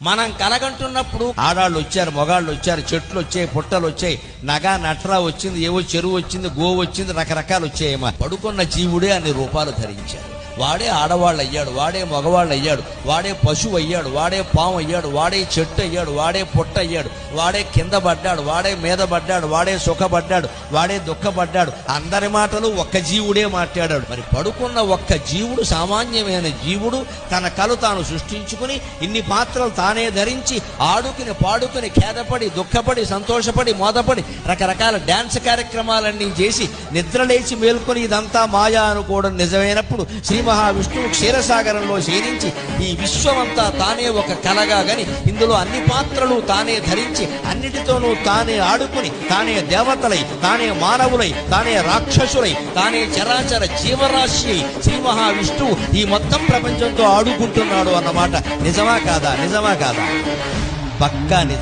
మనం కలగంటున్నప్పుడు ఆడాళ్ళు వచ్చారు, మగాళ్ళు వచ్చారు, చెట్లు వచ్చాయి, పుట్టలు వచ్చాయి, నగా నట్రా వచ్చింది, ఏవో చెరువు వచ్చింది, గోవు వచ్చింది, రకరకాలు వచ్చాయేమో. పడుకున్న జీవుడే అన్ని రూపాలు ధరించాడు. వాడే ఆడవాళ్ళు అయ్యాడు, వాడే మగవాళ్ళు అయ్యాడు, వాడే పశువు అయ్యాడు, వాడే పాము అయ్యాడు, వాడే చెట్టు అయ్యాడు, వాడే పుట్ట అయ్యాడు, వాడే కింద పడ్డాడు, వాడే మీద పడ్డాడు, వాడే సుఖపడ్డాడు, వాడే దుఃఖపడ్డాడు. అందరి మాటలు ఒక్క జీవుడే మాట్లాడాడు. మరి పడుకున్న ఒక్క జీవుడు, సామాన్యమైన జీవుడు, తన కలు తాను సృష్టించుకుని ఇన్ని పాత్రలు తానే ధరించి ఆడుకుని పాడుకుని ఖేదపడి దుఃఖపడి సంతోషపడి మోదపడి రకరకాల డ్యాన్స్ కార్యక్రమాలన్నీ చేసి నిద్రలేచి మేల్కొని ఇదంతా మాయా అనుకోవడం నిజమైనప్పుడు శ్రీ మహావిష్ణువు క్షీరసాగరంలో శయనించి ఈ విశ్వమంతా తానే ఒక కలగా గని ఇందులో అన్ని పాత్రలు తానే ధరించి అన్నిటితోనూ తానే ఆడుకుని తానే దేవతలై, తానే మానవులై, తానే రాక్షసులై, తానే చరాచర జీవరాశి శ్రీ మహావిష్ణువు ఈ మొత్తం ప్రపంచంతో ఆడుకుంటున్నాడు అన్నమాట. నిజమా కాదా? నిజమా కాదా? పక్కా నిజం.